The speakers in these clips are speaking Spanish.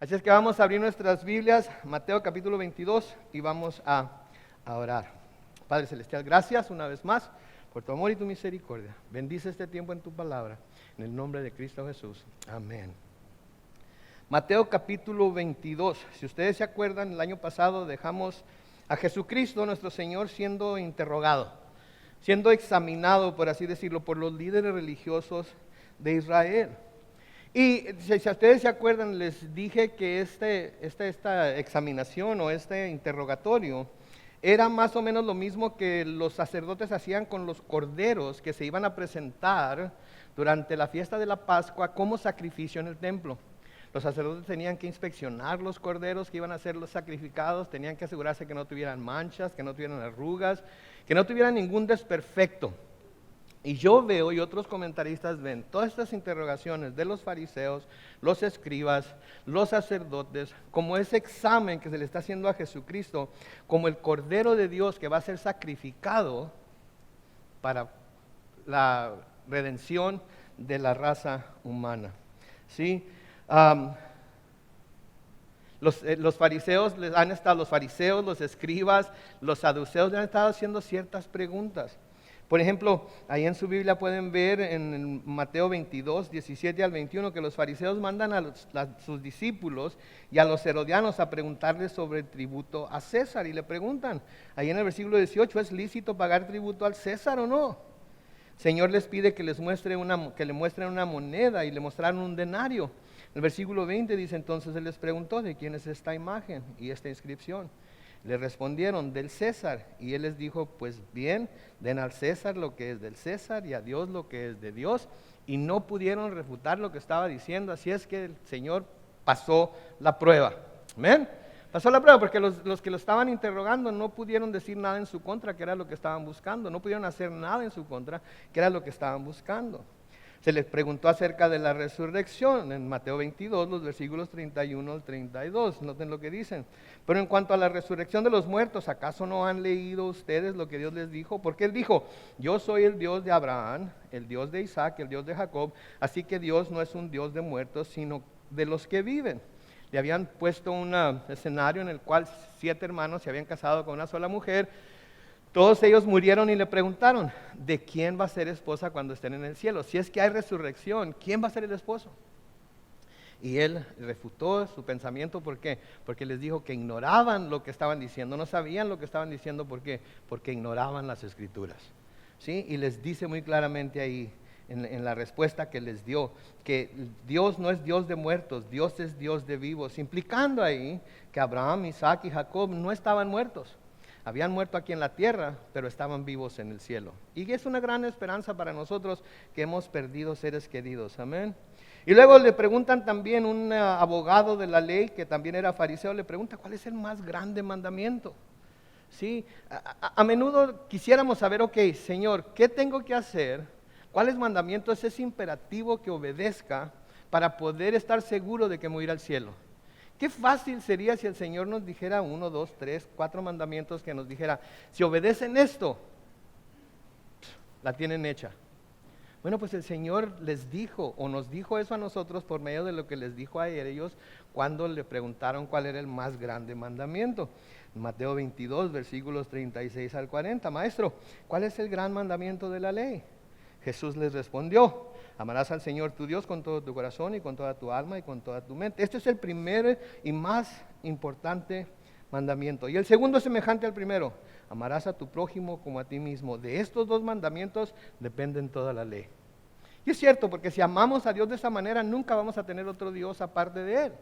Así es que vamos a abrir nuestras Biblias, Mateo capítulo 22, y vamos a orar. Padre Celestial, gracias una vez más por tu amor y tu misericordia. Bendice este tiempo en tu palabra, en el nombre de Cristo Jesús. Amén. Mateo capítulo 22. Si ustedes se acuerdan, el año pasado dejamos a Jesucristo, nuestro Señor, siendo interrogado, siendo examinado, por así decirlo, por los líderes religiosos de Israel. Y si ustedes se acuerdan, les dije que esta examinación o este interrogatorio era más o menos lo mismo que los sacerdotes hacían con los corderos que se iban a presentar durante la fiesta de la Pascua como sacrificio en el templo. Los sacerdotes tenían que inspeccionar los corderos que iban a ser los sacrificados, tenían que asegurarse que no tuvieran manchas, que no tuvieran arrugas, que no tuvieran ningún desperfecto. Y yo veo, y otros comentaristas ven, todas estas interrogaciones de los fariseos, los escribas, los sacerdotes, como ese examen que se le está haciendo a Jesucristo, como el Cordero de Dios que va a ser sacrificado para la redención de la raza humana. ¿Sí? Los fariseos, los escribas, los saduceos le han estado haciendo ciertas preguntas. Por ejemplo, ahí en su Biblia pueden ver en Mateo 22, 17 al 21, que los fariseos mandan a sus discípulos y a los herodianos a preguntarles sobre el tributo a César. Y le preguntan, ahí en el versículo 18, ¿es lícito pagar tributo al César o no? El Señor les pide que le muestren una moneda, y le mostraron un denario. En el versículo 20 dice, entonces Él les preguntó, ¿de quién es esta imagen y esta inscripción? Le respondieron, del César. Y Él les dijo, pues bien, den al César lo que es del César y a Dios lo que es de Dios. Y no pudieron refutar lo que estaba diciendo, así es que el Señor pasó la prueba. ¿Amén? Pasó la prueba porque los que lo estaban interrogando no pudieron decir nada en su contra, que era lo que estaban buscando. No pudieron hacer nada en su contra, que era lo que estaban buscando. Se les preguntó acerca de la resurrección en Mateo 22, los versículos 31 al 32. Noten lo que dicen. Pero en cuanto a la resurrección de los muertos, ¿acaso no han leído ustedes lo que Dios les dijo? Porque Él dijo, yo soy el Dios de Abraham, el Dios de Isaac, el Dios de Jacob. Así que Dios no es un Dios de muertos, sino de los que viven. Le habían puesto un escenario en el cual 7 hermanos se habían casado con una sola mujer. Todos ellos murieron y le preguntaron, ¿de quién va a ser esposa cuando estén en el cielo? Si es que hay resurrección, ¿quién va a ser el esposo? Y Él refutó su pensamiento, ¿por qué? Porque les dijo que ignoraban lo que estaban diciendo, no sabían lo que estaban diciendo, ¿por qué? Porque ignoraban las Escrituras. ¿Sí? Y les dice muy claramente ahí, en la respuesta que les dio, que Dios no es Dios de muertos, Dios es Dios de vivos, implicando ahí que Abraham, Isaac y Jacob no estaban muertos. Habían muerto aquí en la tierra, pero estaban vivos en el cielo. Y es una gran esperanza para nosotros que hemos perdido seres queridos. Amén. Y luego le preguntan también, un abogado de la ley, que también era fariseo, le pregunta, ¿cuál es el más grande mandamiento? Sí, a menudo quisiéramos saber, ok, Señor, ¿qué tengo que hacer? ¿Cuáles mandamientos es imperativo que obedezca para poder estar seguro de que me voy a ir al cielo? Qué fácil sería si el Señor nos dijera 1, 2, 3, 4 mandamientos, que nos dijera, si obedecen esto, la tienen hecha. Bueno, pues el Señor les dijo, o nos dijo eso a nosotros por medio de lo que les dijo a ellos cuando le preguntaron cuál era el más grande mandamiento. Mateo 22, versículos 36 al 40. Maestro, ¿cuál es el gran mandamiento de la ley? Jesús les respondió, amarás al Señor tu Dios con todo tu corazón y con toda tu alma y con toda tu mente. Este es el primer y más importante mandamiento. Y el segundo es semejante al primero, amarás a tu prójimo como a ti mismo. De estos 2 mandamientos dependen toda la ley. Y es cierto, porque si amamos a Dios de esa manera, nunca vamos a tener otro Dios aparte de Él.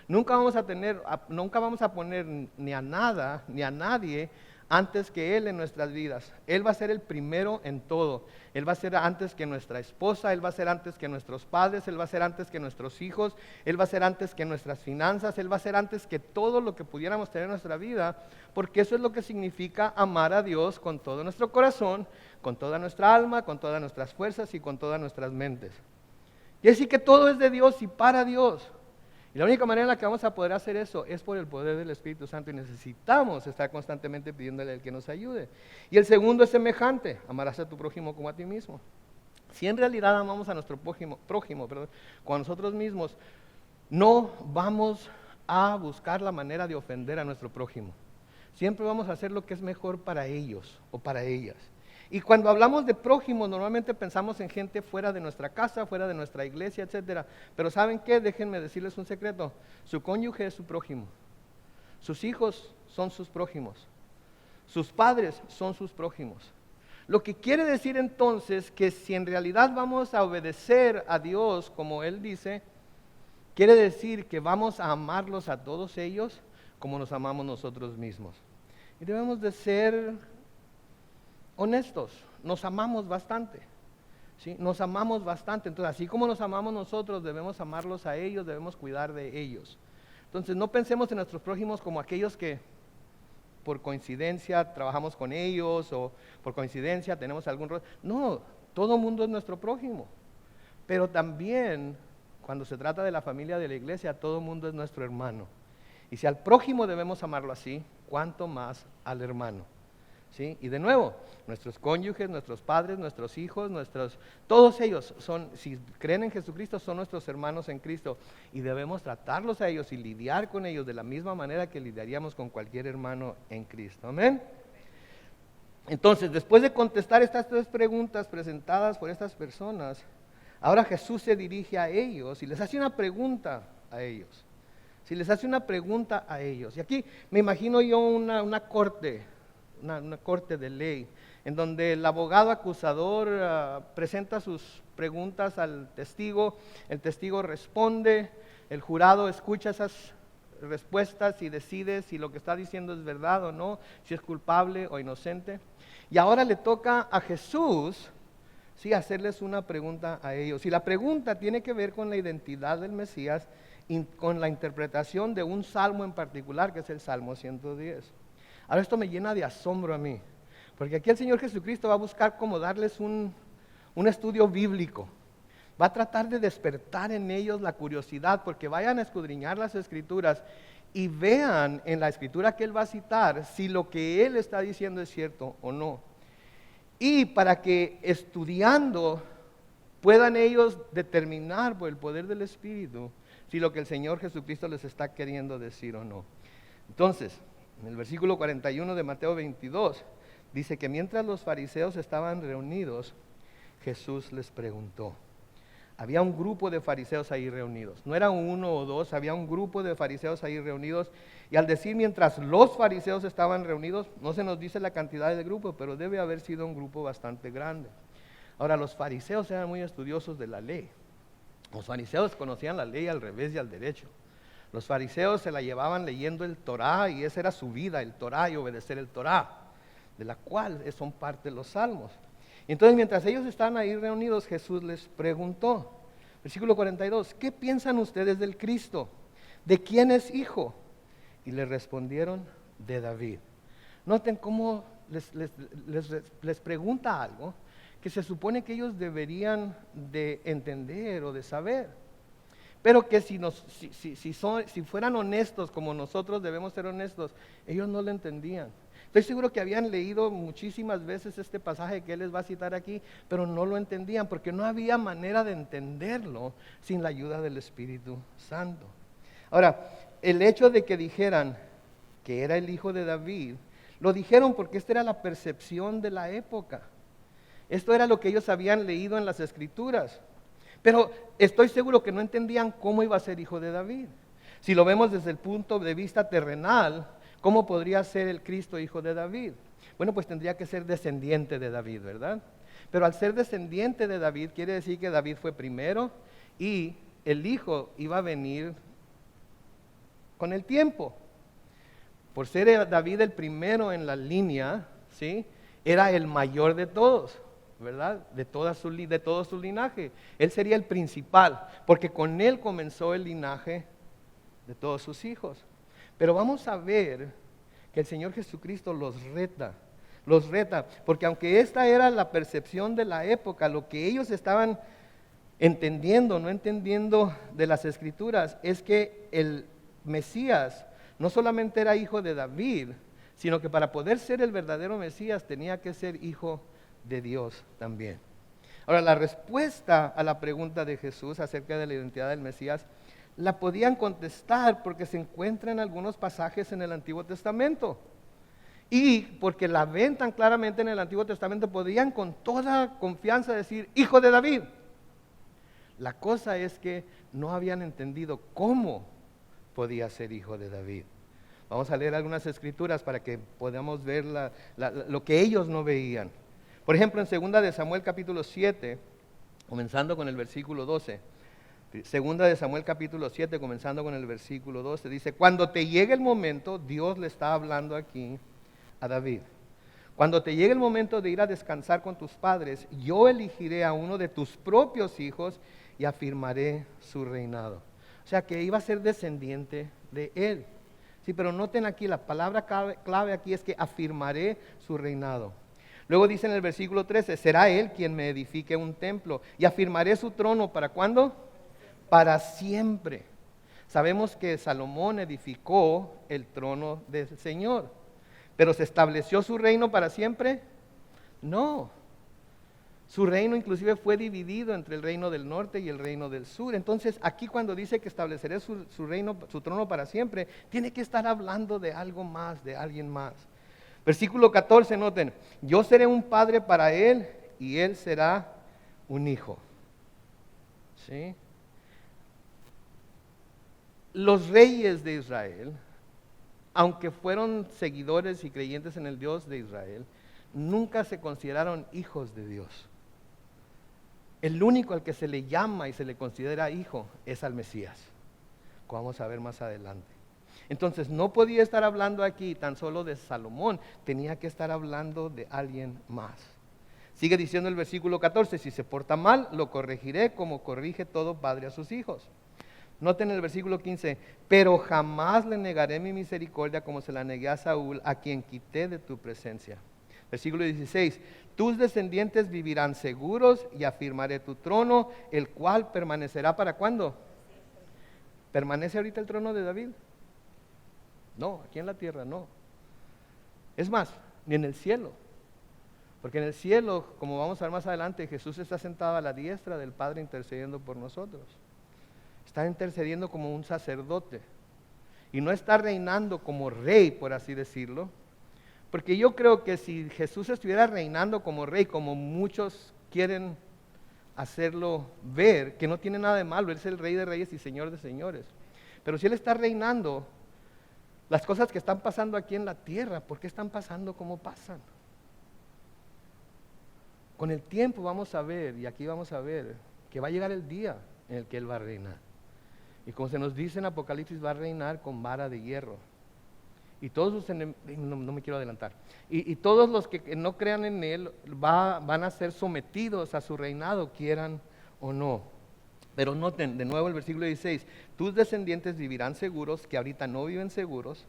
Nunca vamos a poner ni a nada, ni a nadie antes que Él en nuestras vidas. Él va a ser el primero en todo. Él va a ser antes que nuestra esposa, Él va a ser antes que nuestros padres, Él va a ser antes que nuestros hijos, Él va a ser antes que nuestras finanzas, Él va a ser antes que todo lo que pudiéramos tener en nuestra vida, porque eso es lo que significa amar a Dios con todo nuestro corazón, con toda nuestra alma, con todas nuestras fuerzas y con todas nuestras mentes. Y así que todo es de Dios y para Dios. Y la única manera en la que vamos a poder hacer eso es por el poder del Espíritu Santo, y necesitamos estar constantemente pidiéndole a Él que nos ayude. Y el segundo es semejante, amarás a tu prójimo como a ti mismo. Si en realidad amamos a nuestro prójimo, con nosotros mismos, no vamos a buscar la manera de ofender a nuestro prójimo. Siempre vamos a hacer lo que es mejor para ellos o para ellas. Y cuando hablamos de prójimo, normalmente pensamos en gente fuera de nuestra casa, fuera de nuestra iglesia, etcétera. Pero ¿saben qué? Déjenme decirles un secreto. Su cónyuge es su prójimo. Sus hijos son sus prójimos. Sus padres son sus prójimos. Lo que quiere decir entonces que si en realidad vamos a obedecer a Dios, como Él dice, quiere decir que vamos a amarlos a todos ellos como nos amamos nosotros mismos. Y debemos de ser honestos, nos amamos bastante, ¿sí? Nos amamos bastante, entonces así como nos amamos nosotros, debemos amarlos a ellos, debemos cuidar de ellos. Entonces no pensemos en nuestros prójimos como aquellos que por coincidencia trabajamos con ellos o por coincidencia tenemos algún rol. No, todo mundo es nuestro prójimo, pero también cuando se trata de la familia de la iglesia, todo mundo es nuestro hermano. Y si al prójimo debemos amarlo así, ¿cuánto más al hermano? ¿Sí? Y de nuevo, nuestros cónyuges, nuestros padres, nuestros hijos, todos ellos son, si creen en Jesucristo, son nuestros hermanos en Cristo y debemos tratarlos a ellos y lidiar con ellos de la misma manera que lidiaríamos con cualquier hermano en Cristo. Amén. Entonces, después de contestar estas tres preguntas presentadas por estas personas, ahora Jesús se dirige a ellos y les hace una pregunta a ellos. Si les hace una pregunta a ellos, y aquí me imagino yo una corte de ley, en donde el abogado acusador presenta sus preguntas al testigo, el testigo responde, el jurado escucha esas respuestas y decide si lo que está diciendo es verdad o no, si es culpable o inocente. Y ahora le toca a Jesús, sí, hacerles una pregunta a ellos. Y la pregunta tiene que ver con la identidad del Mesías y con la interpretación de un salmo en particular, que es el Salmo 110. Ahora esto me llena de asombro a mí, porque aquí el Señor Jesucristo va a buscar como darles un estudio bíblico. Va a tratar de despertar en ellos la curiosidad, porque vayan a escudriñar las Escrituras y vean en la Escritura que Él va a citar si lo que Él está diciendo es cierto o no. Y para que estudiando puedan ellos determinar por el poder del Espíritu si lo que el Señor Jesucristo les está queriendo decir o no. Entonces, en el versículo 41 de Mateo 22, dice que mientras los fariseos estaban reunidos, Jesús les preguntó. Había un grupo de fariseos ahí reunidos, no era uno o dos, había un grupo de fariseos ahí reunidos. Y al decir mientras los fariseos estaban reunidos, no se nos dice la cantidad de grupo, pero debe haber sido un grupo bastante grande. Ahora, los fariseos eran muy estudiosos de la ley. Los fariseos conocían la ley al revés y al derecho. Los fariseos se la llevaban leyendo el Torá y esa era su vida, el Torá y obedecer el Torá, de la cual son parte de los salmos. Y entonces mientras ellos estaban ahí reunidos, Jesús les preguntó, versículo 42, ¿qué piensan ustedes del Cristo? ¿De quién es hijo? Y le respondieron, de David. Noten cómo les pregunta algo que se supone que ellos deberían de entender o de saber. Pero que si fueran honestos como nosotros debemos ser honestos, ellos no lo entendían. Estoy seguro que habían leído muchísimas veces este pasaje que Él les va a citar aquí, pero no lo entendían porque no había manera de entenderlo sin la ayuda del Espíritu Santo. Ahora, el hecho de que dijeran que era el hijo de David, lo dijeron porque esta era la percepción de la época. Esto era lo que ellos habían leído en las Escrituras. Pero estoy seguro que no entendían cómo iba a ser hijo de David. Si lo vemos desde el punto de vista terrenal, ¿cómo podría ser el Cristo hijo de David? Bueno, pues tendría que ser descendiente de David, ¿verdad? Pero al ser descendiente de David, quiere decir que David fue primero y el hijo iba a venir con el tiempo. Por ser David el primero en la línea, ¿sí? Era el mayor de todos, ¿verdad? De todo su linaje. Él sería el principal, porque con él comenzó el linaje de todos sus hijos. Pero vamos a ver que el Señor Jesucristo los reta, porque aunque esta era la percepción de la época, lo que ellos estaban entendiendo, no entendiendo de las Escrituras, es que el Mesías no solamente era hijo de David, sino que para poder ser el verdadero Mesías tenía que ser hijo de Dios también. Ahora, la respuesta a la pregunta de Jesús acerca de la identidad del Mesías la podían contestar porque se encuentra en algunos pasajes en el Antiguo Testamento. Y porque la ven tan claramente en el Antiguo Testamento, podían con toda confianza decir, hijo de David. La cosa es que no habían entendido cómo podía ser hijo de David. Vamos a leer algunas escrituras para que podamos ver lo que ellos no veían. Por ejemplo, en 2 de Samuel capítulo 7, comenzando con el versículo 12. 2 de Samuel capítulo 7, comenzando con el versículo 12, dice, cuando te llegue el momento, Dios le está hablando aquí a David. Cuando te llegue el momento de ir a descansar con tus padres, yo elegiré a uno de tus propios hijos y afirmaré su reinado. O sea que iba a ser descendiente de él. Sí, pero noten aquí, la palabra clave aquí es que afirmaré su reinado. Luego dice en el versículo 13, será él quien me edifique un templo y afirmaré su trono, ¿para cuándo? Para siempre. Sabemos que Salomón edificó el trono del Señor, pero ¿se estableció su reino para siempre? No. Su reino inclusive fue dividido entre el reino del norte y el reino del sur. Entonces aquí cuando dice que estableceré su reino, su trono para siempre, tiene que estar hablando de algo más, de alguien más. Versículo 14, noten, yo seré un padre para él y él será un hijo. ¿Sí? Los reyes de Israel, aunque fueron seguidores y creyentes en el Dios de Israel, nunca se consideraron hijos de Dios. El único al que se le llama y se le considera hijo es al Mesías, como vamos a ver más adelante. Entonces no podía estar hablando aquí tan solo de Salomón, tenía que estar hablando de alguien más. Sigue diciendo el versículo 14, si se porta mal, lo corregiré como corrige todo padre a sus hijos. Noten el versículo 15, pero jamás le negaré mi misericordia como se la negué a Saúl, a quien quité de tu presencia. Versículo 16, tus descendientes vivirán seguros y afirmaré tu trono, el cual permanecerá ¿para cuándo? ¿Permanece ahorita el trono de David? No, aquí en la tierra no. Es más, ni en el cielo. Porque en el cielo, como vamos a ver más adelante, Jesús está sentado a la diestra del Padre intercediendo por nosotros. Está intercediendo como un sacerdote. Y no está reinando como rey, por así decirlo. Porque yo creo que si Jesús estuviera reinando como rey, como muchos quieren hacerlo ver, que no tiene nada de malo, Él es el Rey de Reyes y Señor de Señores. Pero si Él está reinando, las cosas que están pasando aquí en la tierra, ¿por qué están pasando como pasan? Con el tiempo vamos a ver, y aquí vamos a ver, que va a llegar el día en el que Él va a reinar. Y como se nos dice en Apocalipsis, va a reinar con vara de hierro. Y todos los enemigos, no me quiero adelantar, y todos los que no crean en Él van a ser sometidos a su reinado, quieran o no. Pero noten de nuevo el versículo 16, tus descendientes vivirán seguros, que ahorita no viven seguros,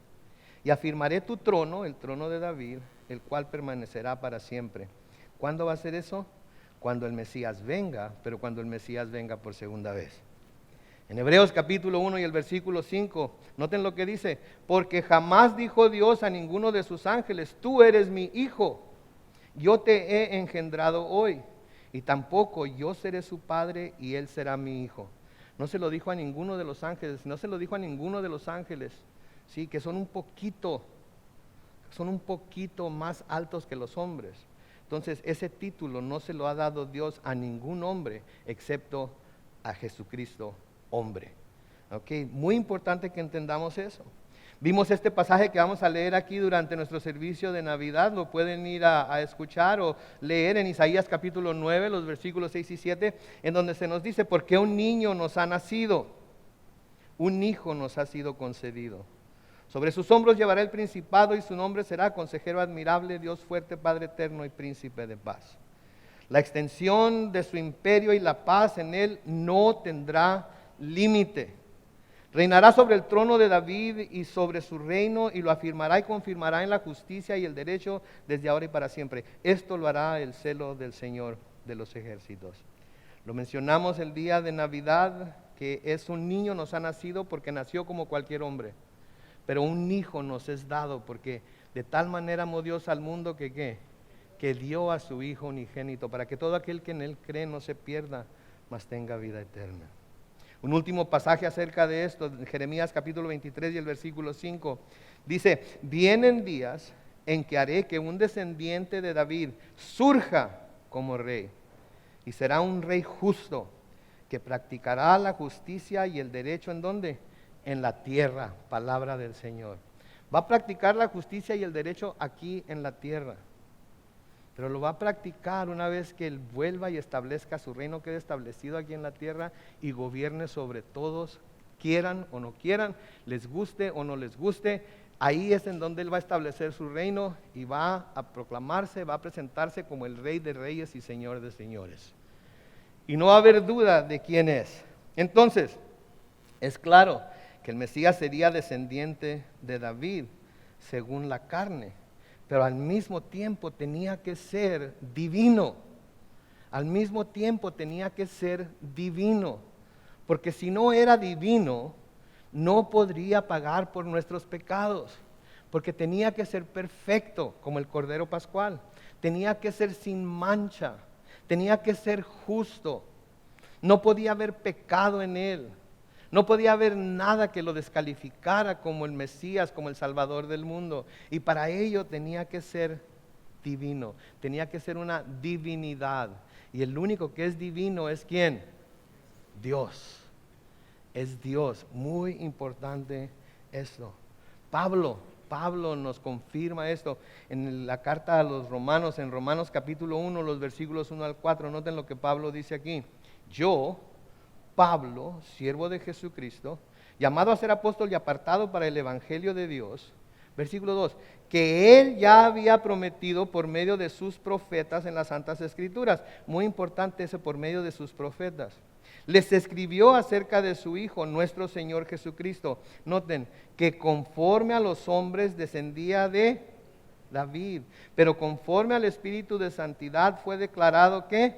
y afirmaré tu trono, el trono de David, el cual permanecerá para siempre. ¿Cuándo va a ser eso? Cuando el Mesías venga, pero cuando el Mesías venga por segunda vez. En Hebreos capítulo 1 y el versículo 5, noten lo que dice, porque jamás dijo Dios a ninguno de sus ángeles, tú eres mi hijo, yo te he engendrado hoy, y tampoco yo seré su padre y él será mi hijo. No se lo dijo a ninguno de los ángeles, no se lo dijo a ninguno de los ángeles, sí, que son un poquito más altos que los hombres. Entonces ese título no se lo ha dado Dios a ningún hombre, excepto a Jesucristo hombre. Okay. Muy importante que entendamos eso. Vimos este pasaje que vamos a leer aquí durante nuestro servicio de Navidad, lo pueden ir a escuchar o leer en Isaías capítulo 9, los versículos 6 y 7, en donde se nos dice, porque un niño nos ha nacido, un hijo nos ha sido concedido. Sobre sus hombros llevará el principado y su nombre será Consejero admirable, Dios fuerte, Padre eterno y Príncipe de paz. La extensión de su imperio y la paz en él no tendrá límite. Reinará sobre el trono de David y sobre su reino y lo afirmará y confirmará en la justicia y el derecho desde ahora y para siempre. Esto lo hará el celo del Señor de los ejércitos. Lo mencionamos el día de Navidad, que es un niño nos ha nacido porque nació como cualquier hombre. Pero un hijo nos es dado porque de tal manera amó Dios al mundo que dio a su Hijo unigénito para que todo aquel que en él cree no se pierda, mas tenga vida eterna. Un último pasaje acerca de esto, Jeremías capítulo 23 y el versículo 5, dice, vienen días en que haré que un descendiente de David surja como rey, y será un rey justo, que practicará la justicia y el derecho, ¿en dónde? En la tierra, palabra del Señor. Va a practicar la justicia y el derecho aquí en la tierra, pero lo va a practicar una vez que Él vuelva y establezca su reino, quede establecido aquí en la tierra y gobierne sobre todos, quieran o no quieran, les guste o no les guste. Ahí es en donde Él va a establecer su reino y va a proclamarse, va a presentarse como el Rey de Reyes y Señor de Señores. Y no va a haber duda de quién es. Entonces, es claro que el Mesías sería descendiente de David según la carne, pero al mismo tiempo tenía que ser divino. Al mismo tiempo tenía que ser divino, porque si no era divino, no podría pagar por nuestros pecados, porque tenía que ser perfecto como el Cordero Pascual, tenía que ser sin mancha, tenía que ser justo, no podía haber pecado en Él. No podía haber nada que lo descalificara como el Mesías, como el Salvador del mundo. Y para ello tenía que ser divino, tenía que ser una divinidad. Y el único que es divino es ¿quién? Dios. Es Dios. Muy importante esto. Pablo nos confirma esto en la carta a los romanos, en Romanos capítulo 1, los versículos 1 al 4. Noten lo que Pablo dice aquí. Yo, Pablo, siervo de Jesucristo, llamado a ser apóstol y apartado para el evangelio de Dios, versículo 2, que Él ya había prometido por medio de sus profetas en las Santas Escrituras. Muy importante ese por medio de sus profetas. Les escribió acerca de su Hijo, nuestro Señor Jesucristo. Noten, que conforme a los hombres descendía de David, pero conforme al Espíritu de Santidad fue declarado que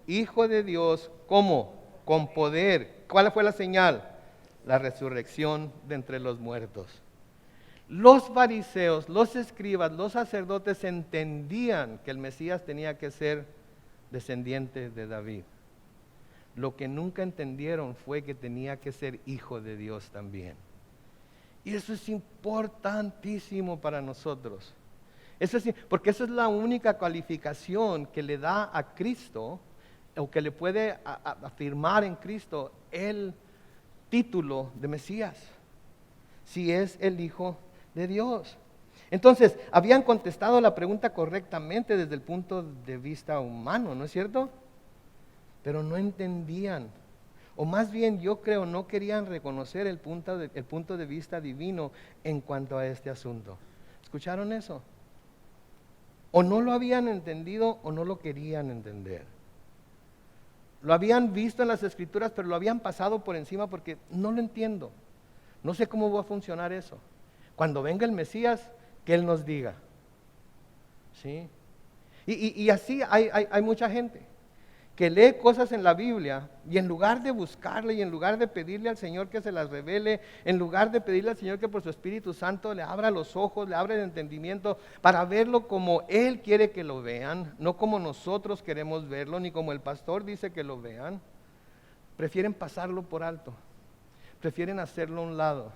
Hijo de Dios, ¿cómo? Con poder. ¿Cuál fue la señal? La resurrección de entre los muertos. Los fariseos, los escribas, los sacerdotes entendían que el Mesías tenía que ser descendiente de David. Lo que nunca entendieron fue que tenía que ser hijo de Dios también. Y eso es importantísimo para nosotros. Porque eso es la única calificación que le da a Cristo, o que le puede afirmar en Cristo el título de Mesías, si es el Hijo de Dios. Entonces, habían contestado la pregunta correctamente desde el punto de vista humano, ¿no es cierto? Pero no entendían, o más bien yo creo no querían reconocer el punto de vista divino en cuanto a este asunto. ¿Escucharon eso? O no lo habían entendido o no lo querían entender. Lo habían visto en las Escrituras, pero lo habían pasado por encima porque no lo entiendo. No sé cómo va a funcionar eso. Cuando venga el Mesías, que Él nos diga. ¿Sí? Y así hay mucha gente que lee cosas en la Biblia y en lugar de buscarle y en lugar de pedirle al Señor que se las revele, en lugar de pedirle al Señor que por su Espíritu Santo le abra los ojos, le abra el entendimiento para verlo como Él quiere que lo vean, no como nosotros queremos verlo, ni como el pastor dice que lo vean, prefieren pasarlo por alto, prefieren hacerlo a un lado.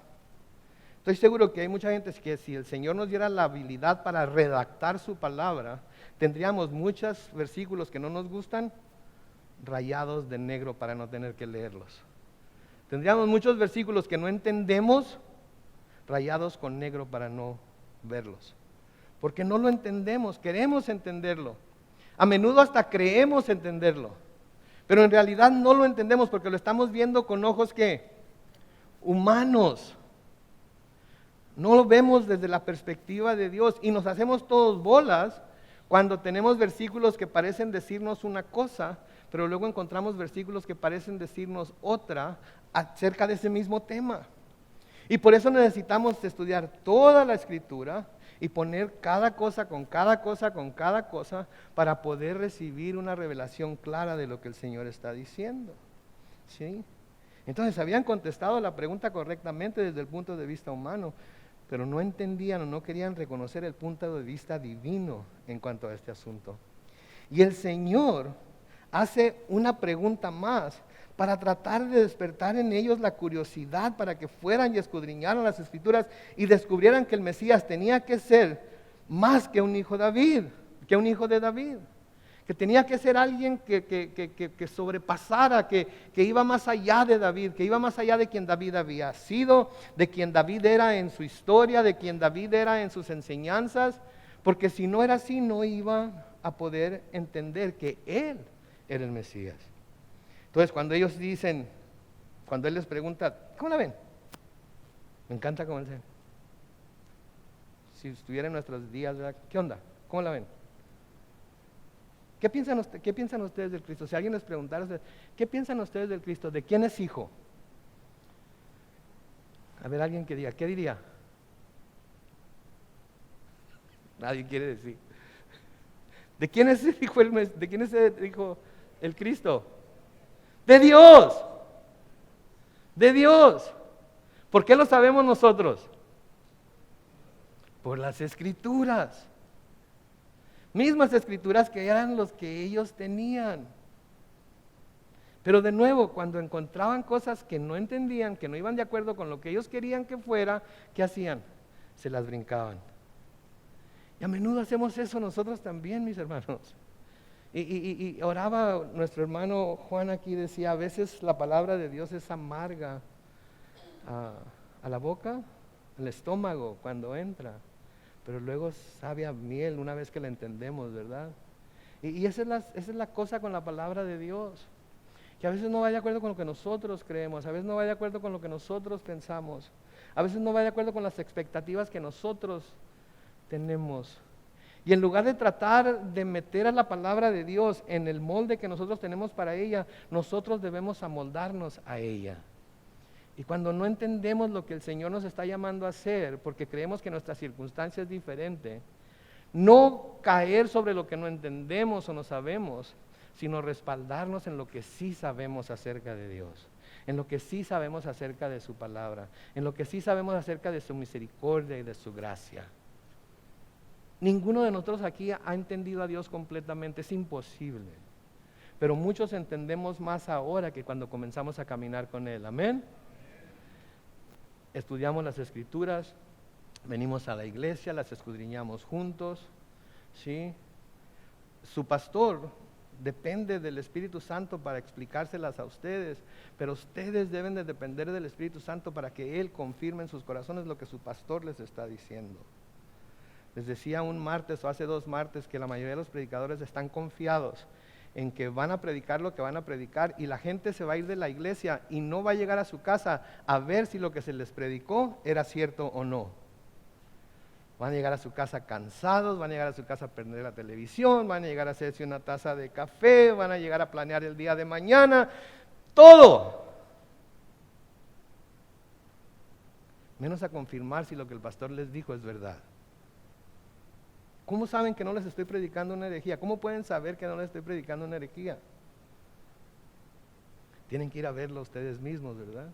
Estoy seguro que hay mucha gente que si el Señor nos diera la habilidad para redactar su palabra, tendríamos muchos versículos que no nos gustan, rayados de negro para no tener que leerlos. Tendríamos muchos versículos que no entendemos, rayados con negro para no verlos. Porque no lo entendemos, queremos entenderlo. A menudo hasta creemos entenderlo. Pero en realidad no lo entendemos porque lo estamos viendo con ojos ¿qué? Humanos. No lo vemos desde la perspectiva de Dios y nos hacemos todos bolas cuando tenemos versículos que parecen decirnos una cosa, pero luego encontramos versículos que parecen decirnos otra acerca de ese mismo tema. Y por eso necesitamos estudiar toda la Escritura y poner cada cosa con cada cosa con cada cosa para poder recibir una revelación clara de lo que el Señor está diciendo. ¿Sí? Entonces habían contestado la pregunta correctamente desde el punto de vista humano, pero no entendían o no querían reconocer el punto de vista divino en cuanto a este asunto. Y el Señor hace una pregunta más para tratar de despertar en ellos la curiosidad, para que fueran y escudriñaran las Escrituras y descubrieran que el Mesías tenía que ser más que un hijo de David, que tenía que ser alguien que sobrepasara, que iba más allá de David, que iba más allá de quien David había sido, de quien David era en su historia, de quien David era en sus enseñanzas, porque si no era así no iba a poder entender que él era el Mesías. Entonces cuando ellos dicen, cuando él les pregunta, ¿cómo la ven? Me encanta cómo dicen. Si estuviera en nuestros días, ¿verdad? ¿Qué onda? ¿Cómo la ven? ¿Qué piensan ustedes del Cristo? Si alguien les preguntara, ¿qué piensan ustedes del Cristo? ¿De quién es hijo? A ver, alguien que diga, ¿qué diría? Nadie quiere decir. ¿De quién es el hijo ¿De quién es el hijo el Cristo? ¡De Dios! ¡De Dios! ¿Por qué lo sabemos nosotros? Por las Escrituras. Mismas Escrituras que eran los que ellos tenían. Pero de nuevo, cuando encontraban cosas que no entendían, que no iban de acuerdo con lo que ellos querían que fuera, ¿qué hacían? Se las brincaban. Y a menudo hacemos eso nosotros también, mis hermanos. Y oraba nuestro hermano Juan aquí, decía, a veces la palabra de Dios es amarga a la boca, al estómago cuando entra, pero luego sabe a miel una vez que la entendemos, ¿verdad? Y esa es la cosa con la palabra de Dios, que a veces no va de acuerdo con lo que nosotros creemos, a veces no va de acuerdo con lo que nosotros pensamos, a veces no va de acuerdo con las expectativas que nosotros tenemos. Y en lugar de tratar de meter a la palabra de Dios en el molde que nosotros tenemos para ella, nosotros debemos amoldarnos a ella. Y cuando no entendemos lo que el Señor nos está llamando a hacer, porque creemos que nuestra circunstancia es diferente, no caer sobre lo que no entendemos o no sabemos, sino respaldarnos en lo que sí sabemos acerca de Dios, en lo que sí sabemos acerca de su palabra, en lo que sí sabemos acerca de su misericordia y de su gracia. Ninguno de nosotros aquí ha entendido a Dios completamente, es imposible. Pero muchos entendemos más ahora que cuando comenzamos a caminar con Él. Amén. Estudiamos las Escrituras, venimos a la iglesia, las escudriñamos juntos, ¿sí? Su pastor depende del Espíritu Santo para explicárselas a ustedes, pero ustedes deben de depender del Espíritu Santo para que Él confirme en sus corazones lo que su pastor les está diciendo. Les decía un martes o hace 2 martes que la mayoría de los predicadores están confiados en que van a predicar lo que van a predicar y la gente se va a ir de la iglesia y no va a llegar a su casa a ver si lo que se les predicó era cierto o no. Van a llegar a su casa cansados, van a llegar a su casa a prender la televisión, van a llegar a hacerse una taza de café, van a llegar a planear el día de mañana, todo. Menos a confirmar si lo que el pastor les dijo es verdad. ¿Cómo saben que no les estoy predicando una herejía? ¿Cómo pueden saber que no les estoy predicando una herejía? Tienen que ir a verlo ustedes mismos, ¿verdad?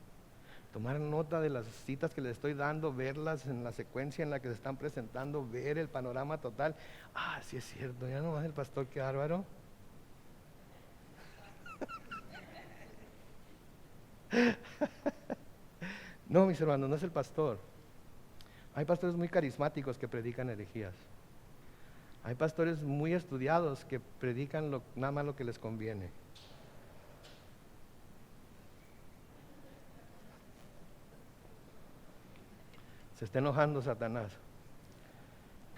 Tomar nota de las citas que les estoy dando, verlas en la secuencia en la que se están presentando, ver el panorama total. Ah, sí es cierto, ya no más el pastor, qué bárbaro. No, mis hermanos, no es el pastor. Hay pastores muy carismáticos que predican herejías. Hay pastores muy estudiados que predican nada más lo que les conviene. Se está enojando Satanás.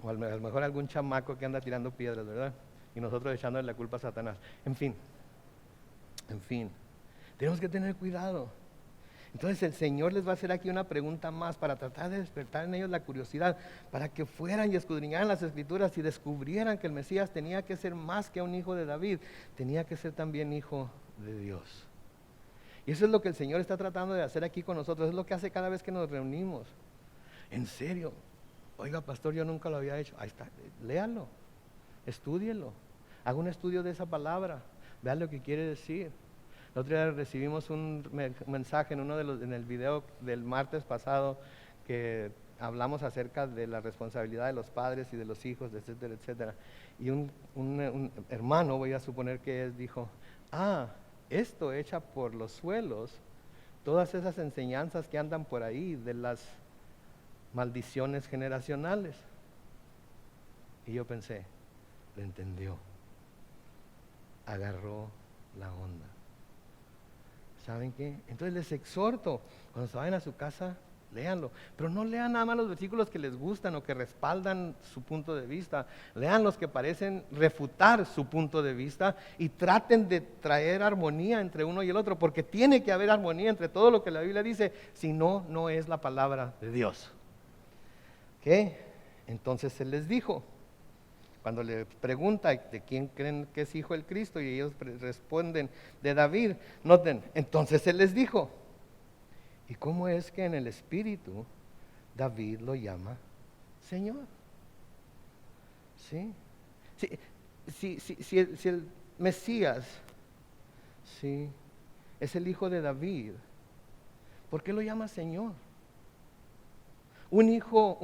O a lo mejor algún chamaco que anda tirando piedras, ¿verdad? Y nosotros echándole la culpa a Satanás. En fin. Tenemos que tener cuidado. Entonces el Señor les va a hacer aquí una pregunta más para tratar de despertar en ellos la curiosidad, para que fueran y escudriñaran las Escrituras y descubrieran que el Mesías tenía que ser más que un hijo de David, tenía que ser también hijo de Dios. Y eso es lo que el Señor está tratando de hacer aquí con nosotros, es lo que hace cada vez que nos reunimos. En serio, oiga pastor, yo nunca lo había hecho. Ahí está, léalo, estúdielo, haga un estudio de esa palabra, vea lo que quiere decir. El otro día recibimos un mensaje en el video del martes pasado que hablamos acerca de la responsabilidad de los padres y de los hijos, etcétera, etcétera. Y un hermano, voy a suponer que es, dijo, esto echa por los suelos todas esas enseñanzas que andan por ahí de las maldiciones generacionales. Y yo pensé, lo entendió, agarró la onda. ¿Saben qué? Entonces les exhorto, cuando se vayan a su casa, léanlo, pero no lean nada más los versículos que les gustan o que respaldan su punto de vista. Lean los que parecen refutar su punto de vista y traten de traer armonía entre uno y el otro, porque tiene que haber armonía entre todo lo que la Biblia dice, si no, no es la palabra de Dios. ¿Ok? Entonces Él les dijo, cuando le pregunta de quién creen que es hijo el Cristo, y ellos responden de David, noten, entonces Él les dijo, ¿y cómo es que en el Espíritu David lo llama Señor? ¿Sí? Si el Mesías, ¿sí?, es el hijo de David, ¿por qué lo llama Señor? Un hijo,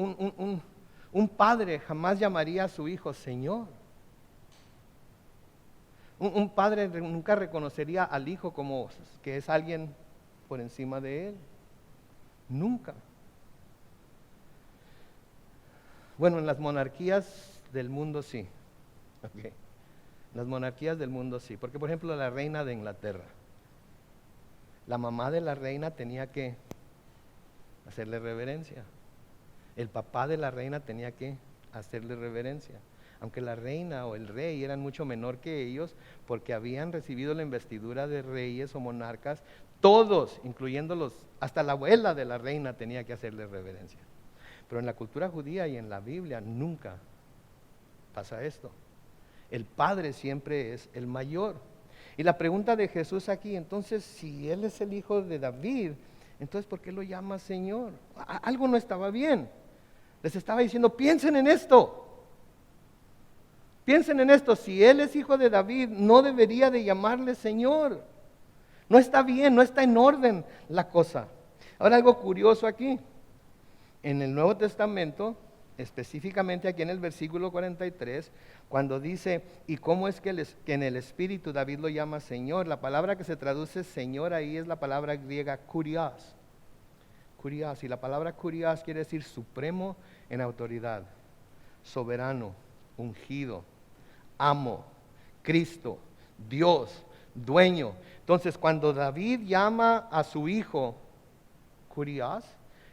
un padre jamás llamaría a su hijo Señor. Un padre nunca reconocería al hijo como que es alguien por encima de él. Nunca. Bueno, en las monarquías del mundo sí. Okay. Las monarquías del mundo sí. Porque, por ejemplo, la reina de Inglaterra, la mamá de la reina tenía que hacerle reverencia. El papá de la reina tenía que hacerle reverencia, aunque la reina o el rey eran mucho menor que ellos, porque habían recibido la investidura de reyes o monarcas. Todos, incluyéndolos, hasta la abuela de la reina tenía que hacerle reverencia. Pero en la cultura judía y en la Biblia nunca pasa esto. El padre siempre es el mayor. Y la pregunta de Jesús aquí, entonces, si Él es el hijo de David, entonces, ¿por qué lo llama Señor? Algo no estaba bien. Les estaba diciendo, piensen en esto. Piensen en esto, si Él es hijo de David, no debería de llamarle Señor. No está bien, no está en orden la cosa. Ahora, algo curioso aquí. En el Nuevo Testamento, específicamente aquí en el versículo 43, cuando dice, ¿y cómo es que en el Espíritu David lo llama Señor? La palabra que se traduce Señor ahí es la palabra griega kurios. Kurios, y la palabra kurios quiere decir supremo en autoridad, soberano, ungido, amo, Cristo, Dios, dueño. Entonces, cuando David llama a su hijo kurios,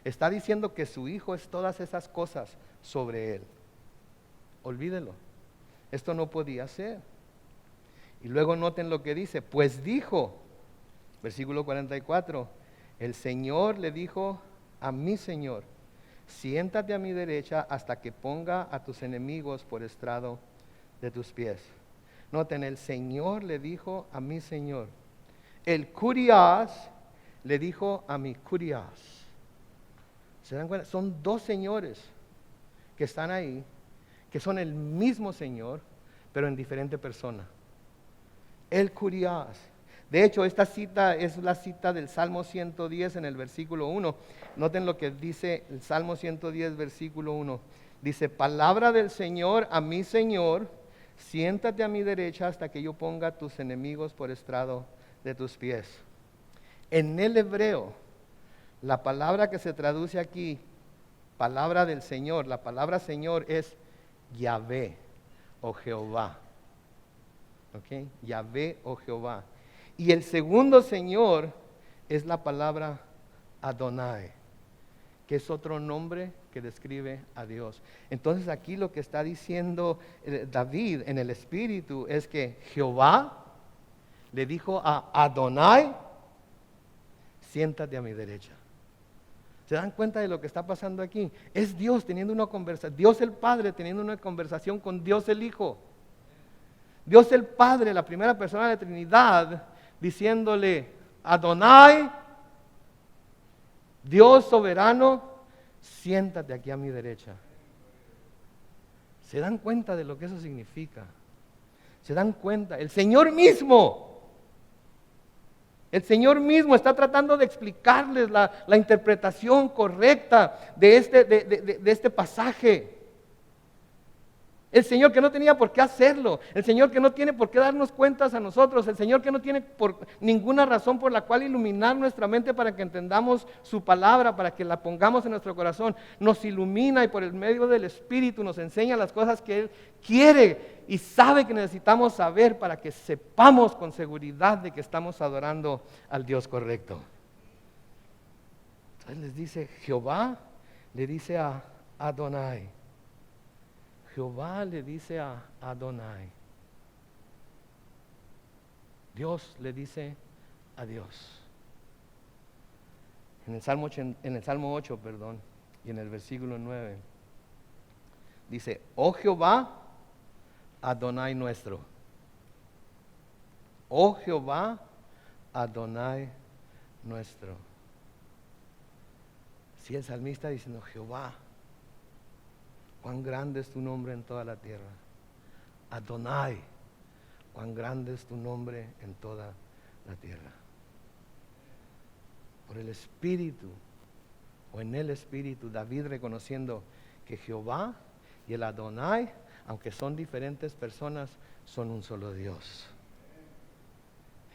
está diciendo que su hijo es todas esas cosas sobre él. Olvídelo. Esto no podía ser. Y luego noten lo que dice, pues dijo, versículo 44, el Señor le dijo a mi Señor, siéntate a mi derecha hasta que ponga a tus enemigos por estrado de tus pies. Noten, el Señor le dijo a mi Señor. El kurios le dijo a mi kurios. ¿Se dan cuenta? Son dos señores que están ahí, que son el mismo Señor, pero en diferente persona. El kurios. De hecho, esta cita es la cita del Salmo 110 en el versículo 1. Noten lo que dice el Salmo 110, versículo 1. Dice, palabra del Señor a mi Señor, siéntate a mi derecha hasta que yo ponga a tus enemigos por estrado de tus pies. En el hebreo, la palabra que se traduce aquí, palabra del Señor, la palabra Señor es Yahvé o Jehová. ¿Ok? Yahvé o Jehová. Y el segundo Señor es la palabra Adonai, que es otro nombre que describe a Dios. Entonces aquí lo que está diciendo David en el Espíritu es que Jehová le dijo a Adonai, siéntate a mi derecha. ¿Se dan cuenta de lo que está pasando aquí? Es Dios teniendo una conversación, Dios el Padre teniendo una conversación con Dios el Hijo. Dios el Padre, la primera persona de la Trinidad, diciéndole, Adonai, Dios soberano, siéntate aquí a mi derecha. ¿Se dan cuenta de lo que eso significa? ¿Se dan cuenta? El Señor mismo El Señor mismo está tratando de explicarles la interpretación correcta de este pasaje. El Señor que no tenía por qué hacerlo, el Señor que no tiene por qué darnos cuentas a nosotros, el Señor que no tiene por ninguna razón por la cual iluminar nuestra mente para que entendamos su palabra, para que la pongamos en nuestro corazón, nos ilumina y por el medio del Espíritu nos enseña las cosas que Él quiere y sabe que necesitamos saber para que sepamos con seguridad de que estamos adorando al Dios correcto. Entonces les dice Jehová, le dice a Adonai. Jehová le dice a Adonai. Dios le dice a Dios. En el Salmo 8, y en el versículo 9, dice, oh Jehová, Adonai nuestro. Oh Jehová, Adonai nuestro. Si el salmista diciendo, Jehová, cuán grande es tu nombre en toda la tierra. Adonai, cuán grande es tu nombre en toda la tierra. Por el Espíritu, o en el Espíritu, David reconociendo que Jehová y el Adonai, aunque son diferentes personas, son un solo Dios.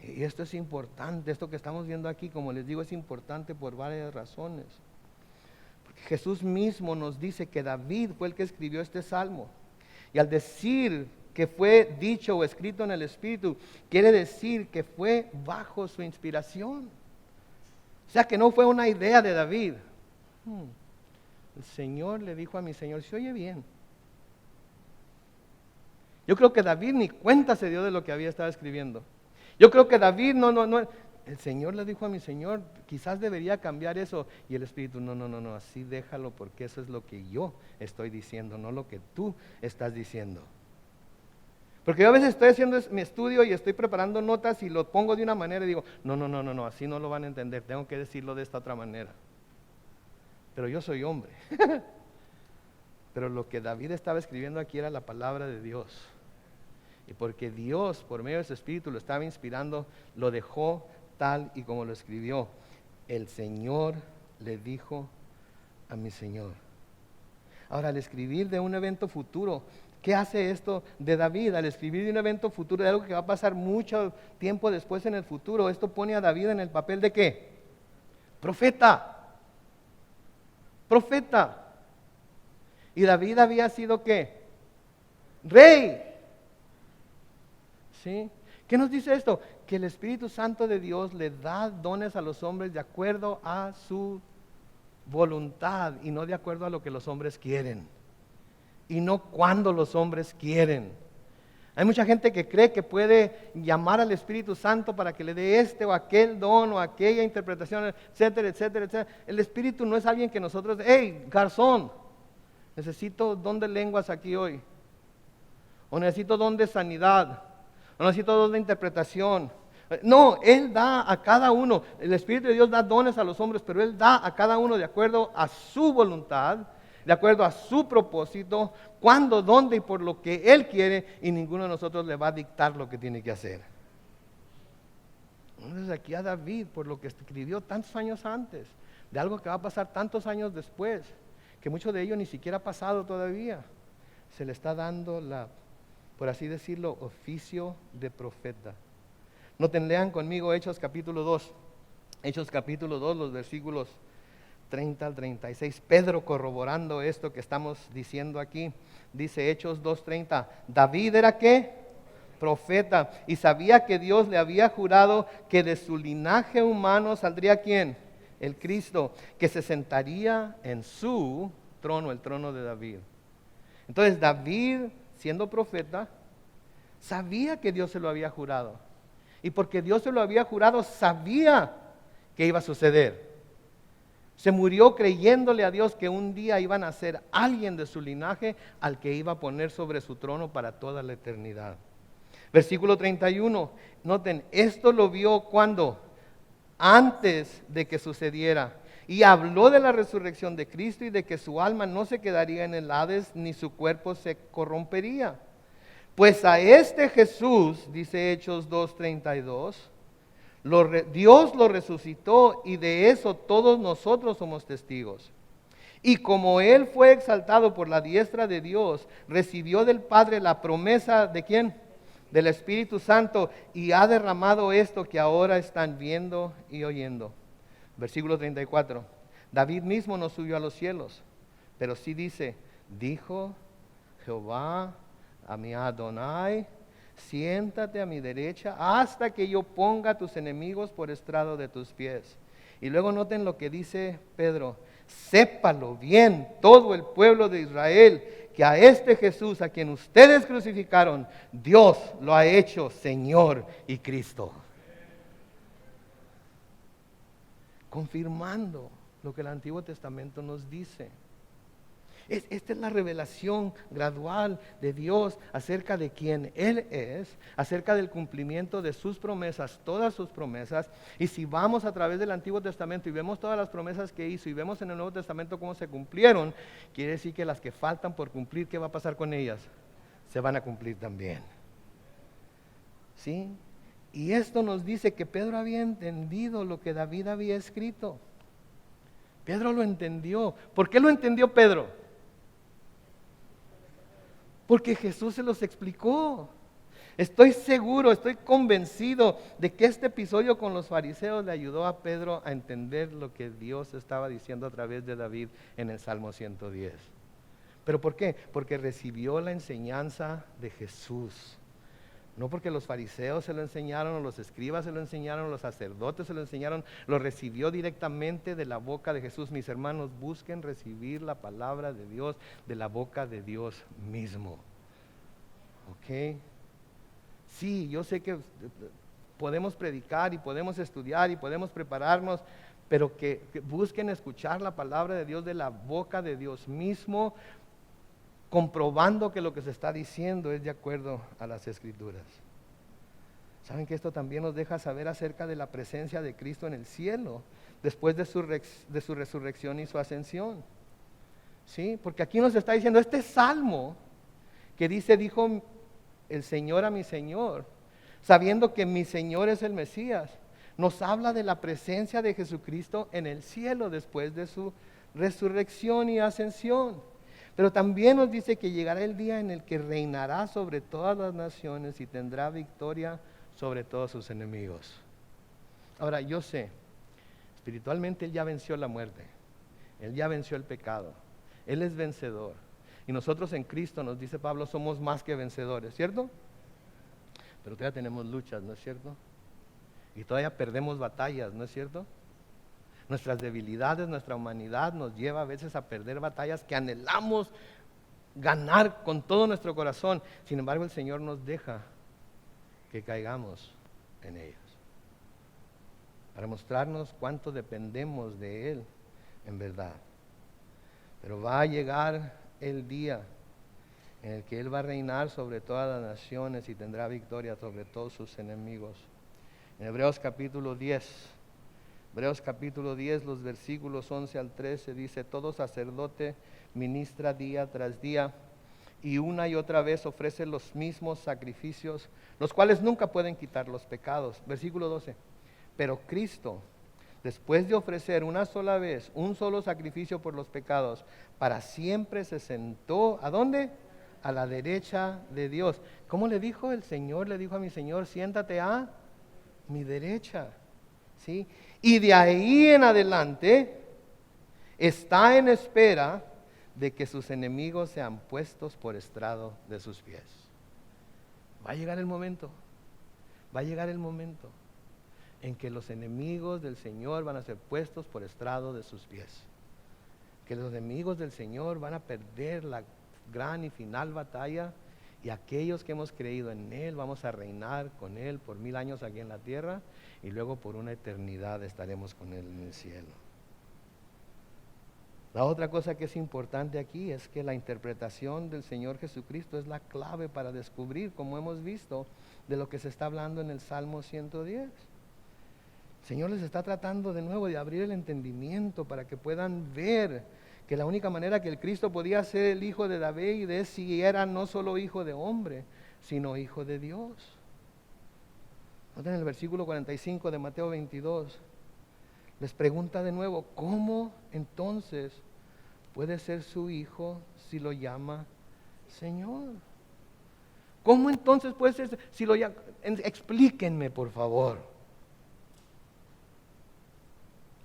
Y esto es importante, esto que estamos viendo aquí, como les digo, es importante por varias razones. Jesús mismo nos dice que David fue el que escribió este salmo. Y al decir que fue dicho o escrito en el Espíritu, quiere decir que fue bajo su inspiración. O sea que no fue una idea de David. El Señor le dijo a mi Señor, se oye bien. Yo creo que David ni cuenta se dio de lo que había estado escribiendo. Yo creo que David no. El Señor le dijo a mi Señor, quizás debería cambiar eso. Y el Espíritu, no, así déjalo porque eso es lo que yo estoy diciendo, no lo que tú estás diciendo. Porque yo a veces estoy haciendo mi estudio y estoy preparando notas y lo pongo de una manera y digo, no, así no lo van a entender, tengo que decirlo de esta otra manera. Pero yo soy hombre. Pero lo que David estaba escribiendo aquí era la palabra de Dios. Y porque Dios, por medio de su Espíritu, lo estaba inspirando, lo dejó tal y como lo escribió. El Señor le dijo a mi Señor. Ahora, al escribir de un evento futuro, ¿qué hace esto de David? Al escribir de un evento futuro, de algo que va a pasar mucho tiempo después en el futuro, esto pone a David en el papel de ¿qué? Profeta. Y David había sido ¿qué? Rey. ¿Sí? ¿Qué nos dice esto? Que el Espíritu Santo de Dios le da dones a los hombres de acuerdo a su voluntad y no de acuerdo a lo que los hombres quieren. Y no cuando los hombres quieren. Hay mucha gente que cree que puede llamar al Espíritu Santo para que le dé este o aquel don o aquella interpretación, etcétera. El Espíritu no es alguien que nosotros, hey, garzón, necesito don de lenguas aquí hoy. O necesito don de sanidad. O necesito don de interpretación. No, Él da a cada uno. El Espíritu de Dios da dones a los hombres, pero Él da a cada uno de acuerdo a su voluntad, de acuerdo a su propósito, cuándo, dónde y por lo que Él quiere, y ninguno de nosotros le va a dictar lo que tiene que hacer. Entonces aquí a David, por lo que escribió tantos años antes, de algo que va a pasar tantos años después, que mucho de ello ni siquiera ha pasado todavía, se le está dando por así decirlo, oficio de profeta. Noten, lean conmigo Hechos capítulo 2. Hechos capítulo 2, los versículos 30 al 36. Pedro corroborando esto que estamos diciendo aquí. Dice Hechos 2:30. David era ¿qué? Profeta. Y sabía que Dios le había jurado que de su linaje humano saldría ¿quién? El Cristo, que se sentaría en su trono, el trono de David. Entonces David, siendo profeta, sabía que Dios se lo había jurado. Y porque Dios se lo había jurado, sabía que iba a suceder. Se murió creyéndole a Dios que un día iba a nacer alguien de su linaje al que iba a poner sobre su trono para toda la eternidad. Versículo 31, noten, esto lo vio cuando, antes de que sucediera. Y habló de la resurrección de Cristo y de que su alma no se quedaría en el Hades, ni su cuerpo se corrompería. Pues a este Jesús, dice Hechos 2:32, Dios lo resucitó y de eso todos nosotros somos testigos. Y como Él fue exaltado por la diestra de Dios, recibió del Padre la promesa ¿de quién? Del Espíritu Santo, y ha derramado esto que ahora están viendo y oyendo. Versículo 34. David mismo no subió a los cielos, pero sí dice, dijo Jehová a mi Adonai, siéntate a mi derecha hasta que yo ponga a tus enemigos por estrado de tus pies. Y luego noten lo que dice Pedro, sépalo bien todo el pueblo de Israel, que a este Jesús a quien ustedes crucificaron, Dios lo ha hecho Señor y Cristo. Confirmando lo que el Antiguo Testamento nos dice. Esta es la revelación gradual de Dios acerca de quién Él es, acerca del cumplimiento de sus promesas, todas sus promesas. Y si vamos a través del Antiguo Testamento y vemos todas las promesas que hizo y vemos en el Nuevo Testamento cómo se cumplieron, quiere decir que las que faltan por cumplir, ¿qué va a pasar con ellas? Se van a cumplir también. ¿Sí? Y esto nos dice que Pedro había entendido lo que David había escrito. Pedro lo entendió. ¿Por qué lo entendió Pedro? Porque Jesús se los explicó. Estoy seguro, estoy convencido de que este episodio con los fariseos le ayudó a Pedro a entender lo que Dios estaba diciendo a través de David en el Salmo 110. ¿Pero por qué? Porque recibió la enseñanza de Jesús. No porque los fariseos se lo enseñaron, o los escribas se lo enseñaron, o los sacerdotes se lo enseñaron, lo recibió directamente de la boca de Jesús. Mis hermanos, busquen recibir la palabra de Dios de la boca de Dios mismo. ¿Ok? Sí, yo sé que podemos predicar y podemos estudiar y podemos prepararnos, pero que busquen escuchar la palabra de Dios de la boca de Dios mismo, comprobando que lo que se está diciendo es de acuerdo a las Escrituras. ¿Saben que esto también nos deja saber acerca de la presencia de Cristo en el cielo después de su resurrección y su ascensión? ¿Sí? Porque aquí nos está diciendo este salmo que dice, dijo el Señor a mi Señor, sabiendo que mi Señor es el Mesías, nos habla de la presencia de Jesucristo en el cielo después de su resurrección y ascensión. Pero también nos dice que llegará el día en el que reinará sobre todas las naciones y tendrá victoria sobre todos sus enemigos. Ahora, yo sé, espiritualmente Él ya venció la muerte, Él ya venció el pecado, Él es vencedor. Y nosotros en Cristo, nos dice Pablo, somos más que vencedores, ¿cierto? Pero todavía tenemos luchas, ¿no es cierto? Y todavía perdemos batallas, ¿no es cierto? Nuestras debilidades, nuestra humanidad nos lleva a veces a perder batallas que anhelamos ganar con todo nuestro corazón. Sin embargo, el Señor nos deja que caigamos en ellas, para mostrarnos cuánto dependemos de Él en verdad. Pero va a llegar el día en el que Él va a reinar sobre todas las naciones y tendrá victoria sobre todos sus enemigos. En Hebreos capítulo 10, los versículos 11 al 13 dice, todo sacerdote ministra día tras día y una y otra vez ofrece los mismos sacrificios, los cuales nunca pueden quitar los pecados. Versículo 12, pero Cristo, después de ofrecer una sola vez un solo sacrificio por los pecados, para siempre se sentó, ¿a dónde? A la derecha de Dios. ¿Cómo le dijo el Señor? Le dijo a mi Señor, siéntate a mi derecha. ¿Sí? Y de ahí en adelante está en espera de que sus enemigos sean puestos por estrado de sus pies. Va a llegar el momento en que los enemigos del Señor van a ser puestos por estrado de sus pies. Que los enemigos del Señor van a perder la gran y final batalla, y aquellos que hemos creído en Él vamos a reinar con Él por 1000 años aquí en la tierra, y luego por una eternidad estaremos con Él en el cielo. La otra cosa que es importante aquí es que la interpretación del Señor Jesucristo es la clave para descubrir, como hemos visto, de lo que se está hablando en el Salmo 110. El Señor les está tratando de nuevo de abrir el entendimiento para que puedan ver que la única manera que el Cristo podía ser el hijo de David es si era no solo hijo de hombre, sino hijo de Dios. En el versículo 45 de Mateo 22, les pregunta de nuevo, ¿cómo entonces puede ser su hijo si lo llama Señor? ¿Cómo entonces puede ser si lo llama? Explíquenme, por favor.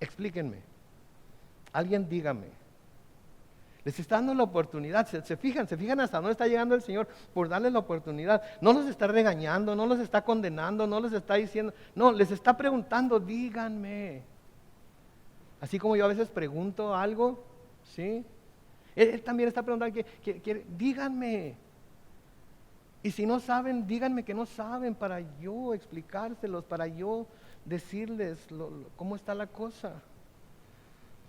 Explíquenme. Alguien dígame. Les está dando la oportunidad, se fijan hasta dónde está llegando el Señor por darles la oportunidad. No los está regañando, no los está condenando, no les está diciendo, no, les está preguntando, díganme. Así como yo a veces pregunto algo, ¿sí? Él también está preguntando, díganme. Y si no saben, díganme que no saben para yo explicárselos, para yo decirles cómo está la cosa.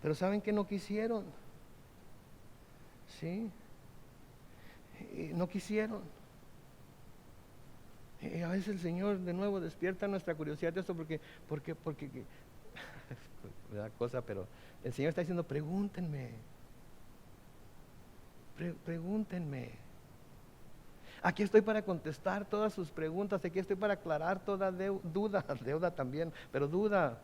Pero ¿saben que no quisieron? ¿Sí? No quisieron. Y a veces el Señor de nuevo despierta nuestra curiosidad de esto porque me da cosa, pero el Señor está diciendo, pregúntenme. Pregúntenme. Aquí estoy para contestar todas sus preguntas, aquí estoy para aclarar toda deuda también, pero duda.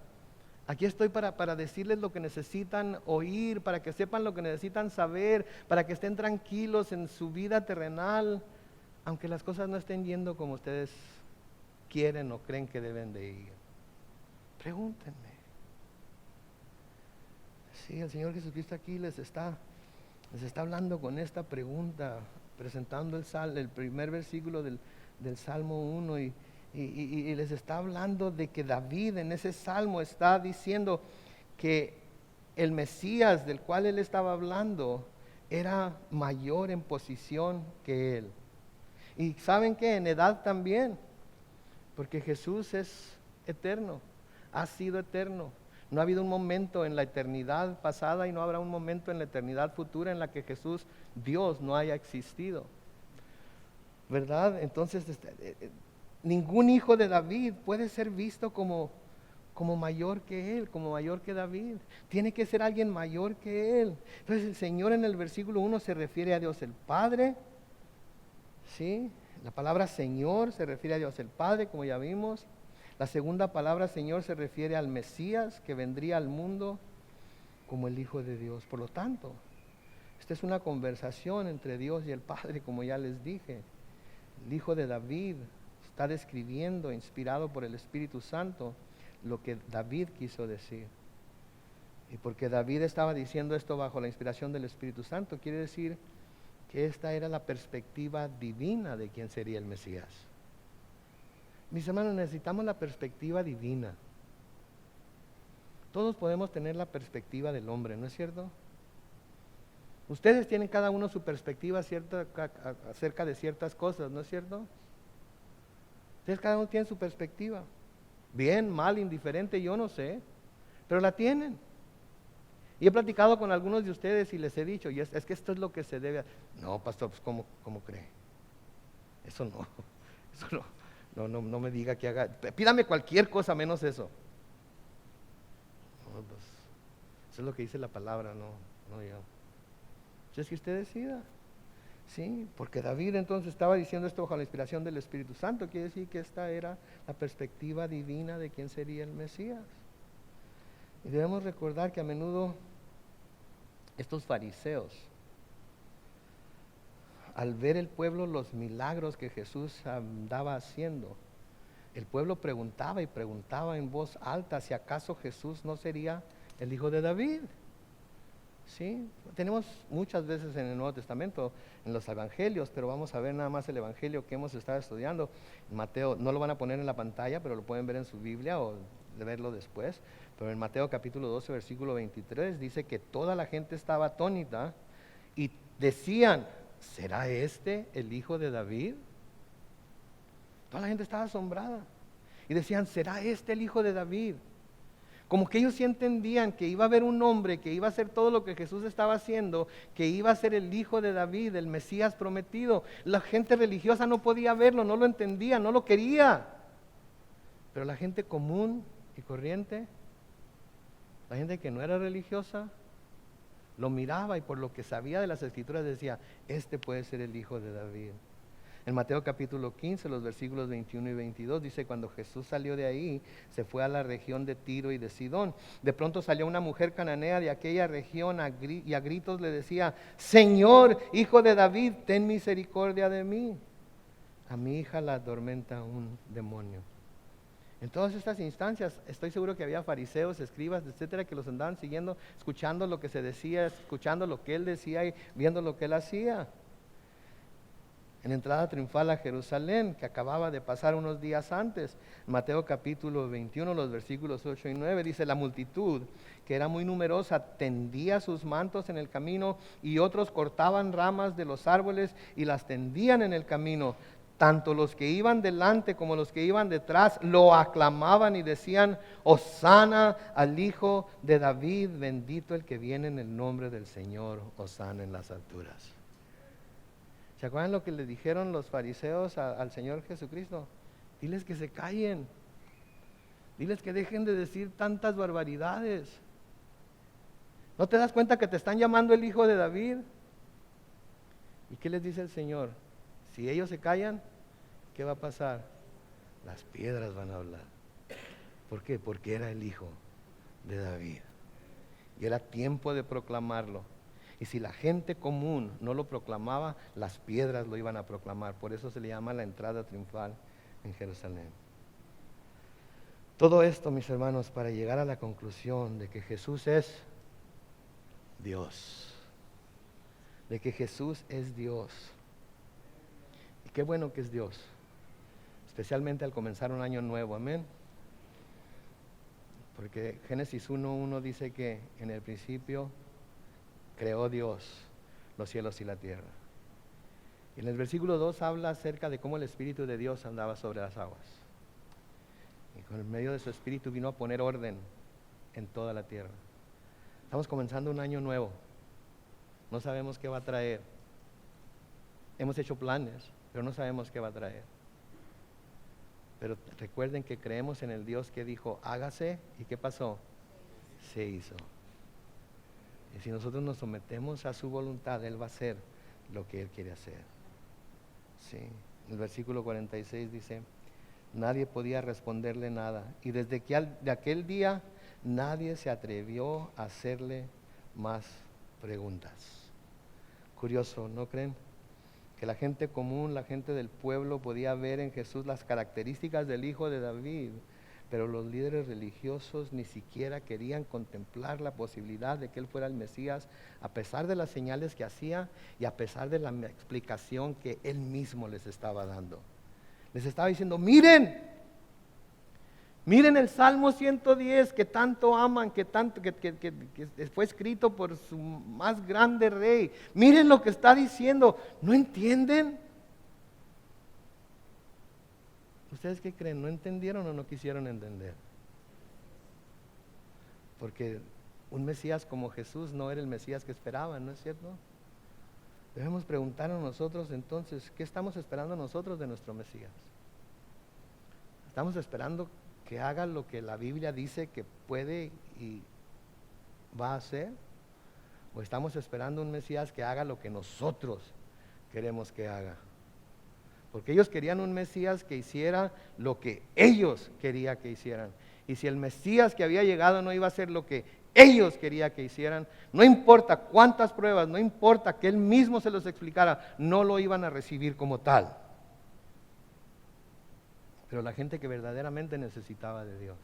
Aquí estoy para decirles lo que necesitan oír, para que sepan lo que necesitan saber, para que estén tranquilos en su vida terrenal, aunque las cosas no estén yendo como ustedes quieren o creen que deben de ir. Pregúntenme. Sí, el Señor Jesucristo aquí les está hablando con esta pregunta, presentando el primer versículo del Salmo 1 y les está hablando de que David en ese salmo está diciendo que el Mesías del cual él estaba hablando era mayor en posición que él. Y saben que en edad también, porque Jesús es eterno, ha sido eterno. No ha habido un momento en la eternidad pasada y no habrá un momento en la eternidad futura en la que Jesús, Dios, no haya existido. ¿Verdad? Entonces, ningún hijo de David puede ser visto como mayor que él, como mayor que David. Tiene que ser alguien mayor que él. Entonces el Señor en el versículo 1 se refiere a Dios el Padre. ¿Sí? La palabra Señor se refiere a Dios el Padre, como ya vimos. La segunda palabra Señor se refiere al Mesías que vendría al mundo como el Hijo de Dios. Por lo tanto, esta es una conversación entre Dios y el Padre, como ya les dije. El Hijo de David está describiendo, inspirado por el Espíritu Santo, lo que David quiso decir. Y porque David estaba diciendo esto bajo la inspiración del Espíritu Santo, quiere decir que esta era la perspectiva divina de quién sería el Mesías. Mis hermanos, necesitamos la perspectiva divina. Todos podemos tener la perspectiva del hombre, ¿no es cierto? Ustedes tienen cada uno su perspectiva acerca de ciertas cosas, ¿no es cierto? Ustedes cada uno tiene su perspectiva. Bien, mal, indiferente, yo no sé, pero la tienen. Y he platicado con algunos de ustedes y les he dicho, y es que esto es lo que se debe. No, pastor, pues ¿cómo cree? Eso no me diga que haga, pídame cualquier cosa menos eso. No, pues, eso es lo que dice la palabra, no yo. Entonces que usted decida. Sí, porque David entonces estaba diciendo esto bajo la inspiración del Espíritu Santo, quiere decir que esta era la perspectiva divina de quién sería el Mesías. Y debemos recordar que a menudo estos fariseos, al ver el pueblo los milagros que Jesús andaba haciendo, el pueblo preguntaba y preguntaba en voz alta si acaso Jesús no sería el Hijo de David. ¿Sí? Tenemos muchas veces en el Nuevo Testamento, en los evangelios, pero vamos a ver nada más el evangelio que hemos estado estudiando. Mateo, no lo van a poner en la pantalla, pero lo pueden ver en su Biblia o de verlo después. Pero en Mateo capítulo 12, versículo 23, dice que toda la gente estaba atónita y decían, ¿será este el Hijo de David? Toda la gente estaba asombrada y decían, ¿será este el Hijo de David? Como que ellos sí entendían que iba a haber un hombre que iba a hacer todo lo que Jesús estaba haciendo, que iba a ser el Hijo de David, el Mesías prometido. La gente religiosa no podía verlo, no lo entendía, no lo quería. Pero la gente común y corriente, la gente que no era religiosa, lo miraba y por lo que sabía de las Escrituras decía, este puede ser el Hijo de David. En Mateo capítulo 15, los versículos 21 y 22, dice, cuando Jesús salió de ahí, se fue a la región de Tiro y de Sidón. De pronto salió una mujer cananea de aquella región y a gritos le decía, Señor, hijo de David, ten misericordia de mí. A mi hija la atormenta un demonio. En todas estas instancias, estoy seguro que había fariseos, escribas, etcétera, que los andaban siguiendo, escuchando lo que se decía, escuchando lo que él decía y viendo lo que él hacía. En la entrada triunfal a Jerusalén, que acababa de pasar unos días antes, Mateo capítulo 21, los versículos 8 y 9, dice, la multitud, que era muy numerosa, tendía sus mantos en el camino y otros cortaban ramas de los árboles y las tendían en el camino. Tanto los que iban delante como los que iban detrás lo aclamaban y decían, Hosana al Hijo de David, bendito el que viene en el nombre del Señor, Hosana en las alturas. ¿Se acuerdan lo que le dijeron los fariseos al Señor Jesucristo? Diles que se callen, diles que dejen de decir tantas barbaridades. ¿No te das cuenta que te están llamando el Hijo de David? ¿Y qué les dice el Señor? Si ellos se callan, ¿qué va a pasar? Las piedras van a hablar. ¿Por qué? Porque era el Hijo de David. Y era tiempo de proclamarlo. Y si la gente común no lo proclamaba, las piedras lo iban a proclamar. Por eso se le llama la entrada triunfal en Jerusalén. Todo esto, mis hermanos, para llegar a la conclusión de que Jesús es Dios. De que Jesús es Dios. Y qué bueno que es Dios, especialmente al comenzar un año nuevo, amén. Porque Génesis 1:1 dice que en el principio creó Dios los cielos y la tierra. Y en el versículo 2 habla acerca de cómo el Espíritu de Dios andaba sobre las aguas. Y con el medio de su Espíritu vino a poner orden en toda la tierra. Estamos comenzando un año nuevo. No sabemos qué va a traer. Hemos hecho planes, pero no sabemos qué va a traer. Pero recuerden que creemos en el Dios que dijo, hágase, ¿y qué pasó? Se hizo. Y si nosotros nos sometemos a su voluntad, Él va a hacer lo que Él quiere hacer. Sí. El versículo 46 dice, nadie podía responderle nada. Y desde de aquel día, nadie se atrevió a hacerle más preguntas. Curioso, ¿no creen? Que la gente común, la gente del pueblo podía ver en Jesús las características del Hijo de David, pero los líderes religiosos ni siquiera querían contemplar la posibilidad de que Él fuera el Mesías, a pesar de las señales que hacía y a pesar de la explicación que Él mismo les estaba dando. Les estaba diciendo, miren el Salmo 110 que tanto aman, que fue escrito por su más grande rey. Miren lo que está diciendo, ¿no entienden? ¿Ustedes qué creen? ¿No entendieron o no quisieron entender? Porque un Mesías como Jesús no era el Mesías que esperaban, ¿no es cierto? Debemos preguntarnos nosotros entonces, ¿qué estamos esperando nosotros de nuestro Mesías? ¿Estamos esperando que haga lo que la Biblia dice que puede y va a hacer? ¿O estamos esperando un Mesías que haga lo que nosotros queremos que haga? Porque ellos querían un Mesías que hiciera lo que ellos querían que hicieran. Y si el Mesías que había llegado no iba a hacer lo que ellos querían que hicieran, no importa cuántas pruebas, no importa que Él mismo se los explicara, no lo iban a recibir como tal. Pero la gente que verdaderamente necesitaba de Dios,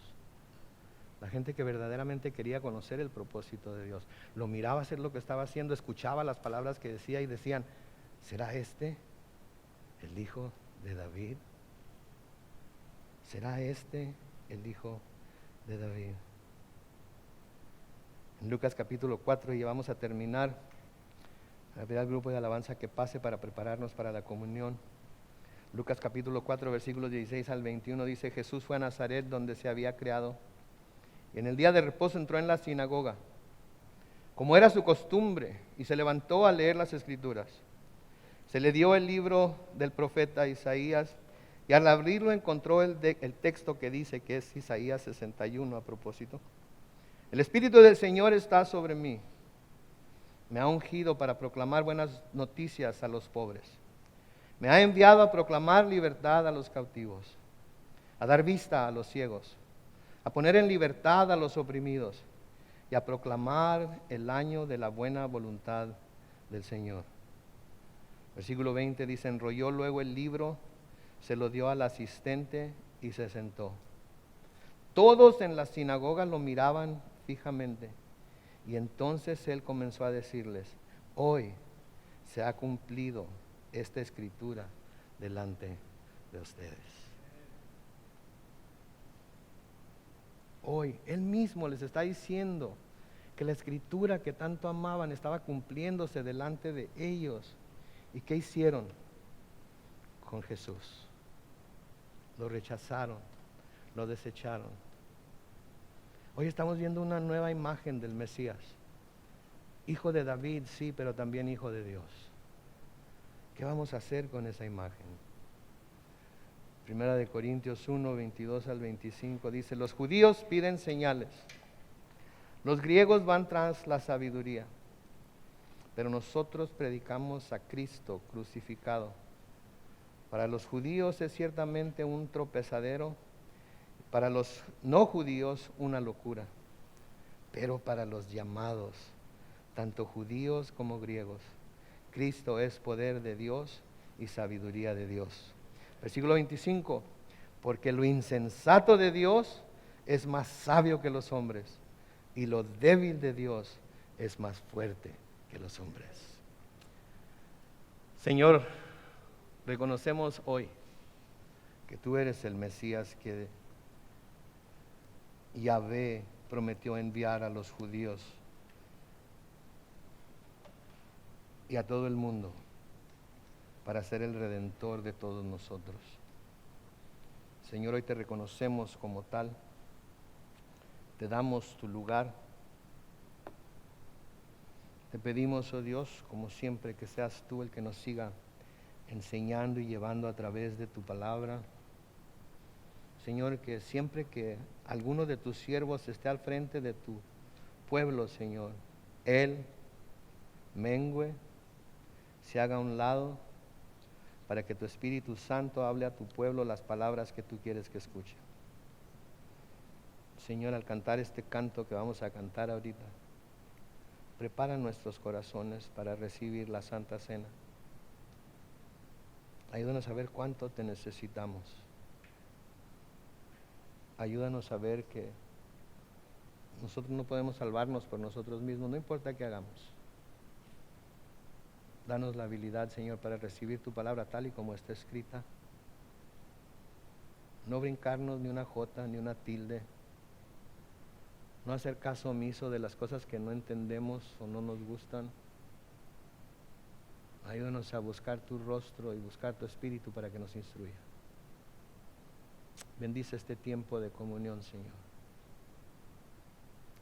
la gente que verdaderamente quería conocer el propósito de Dios, lo miraba hacer lo que estaba haciendo, escuchaba las palabras que decía y decían, ¿será este el Hijo de David? ¿Será este el Hijo de David? En Lucas capítulo 4, y vamos a terminar, a ver al grupo de alabanza que pase para prepararnos para la comunión. Lucas capítulo 4, versículos 16 al 21 dice, Jesús fue a Nazaret donde se había criado, y en el día de reposo entró en la sinagoga, como era su costumbre, y se levantó a leer las Escrituras. Se le dio el libro del profeta Isaías, y al abrirlo encontró el texto que dice que es Isaías 61 a propósito. El Espíritu del Señor está sobre mí, me ha ungido para proclamar buenas noticias a los pobres. Me ha enviado a proclamar libertad a los cautivos, a dar vista a los ciegos, a poner en libertad a los oprimidos y a proclamar el año de la buena voluntad del Señor. Versículo 20 dice, enrolló luego el libro, se lo dio al asistente y se sentó. Todos en la sinagoga lo miraban fijamente y entonces él comenzó a decirles, hoy se ha cumplido esta escritura delante de ustedes. Hoy, él mismo les está diciendo que la escritura que tanto amaban estaba cumpliéndose delante de ellos. ¿Y qué hicieron con Jesús? Lo rechazaron, lo desecharon. Hoy estamos viendo una nueva imagen del Mesías. Hijo de David, sí, pero también hijo de Dios. ¿Qué vamos a hacer con esa imagen? Primera de Corintios 1, 22 al 25 dice, los judíos piden señales, los griegos van tras la sabiduría, pero nosotros predicamos a Cristo crucificado. Para los judíos es ciertamente un tropezadero, para los no judíos una locura, pero para los llamados, tanto judíos como griegos, Cristo es poder de Dios y sabiduría de Dios. Versículo 25, porque lo insensato de Dios es más sabio que los hombres, y lo débil de Dios es más fuerte que los hombres. Señor, reconocemos hoy que tú eres el Mesías que Yahvé prometió enviar a los judíos y a todo el mundo para ser el Redentor de todos nosotros. Señor, hoy te reconocemos como tal, te damos tu lugar, te pedimos, oh Dios, como siempre, que seas tú el que nos siga enseñando y llevando a través de tu palabra. Señor, que siempre que alguno de tus siervos esté al frente de tu pueblo, Señor, él mengue, se haga a un lado, para que tu Espíritu Santo hable a tu pueblo las palabras que tú quieres que escuche. Señor, al cantar este canto que vamos a cantar ahorita, prepara nuestros corazones para recibir la Santa Cena. Ayúdanos a ver cuánto te necesitamos. Ayúdanos a ver que nosotros no podemos salvarnos por nosotros mismos, no importa qué hagamos. Danos la habilidad, Señor, para recibir tu palabra tal y como está escrita. No brincarnos ni una jota, ni una tilde. No hacer caso omiso de las cosas que no entendemos o no nos gustan. Ayúdanos a buscar tu rostro y buscar tu espíritu para que nos instruya. Bendice este tiempo de comunión, Señor.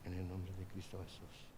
En el nombre de Cristo Jesús.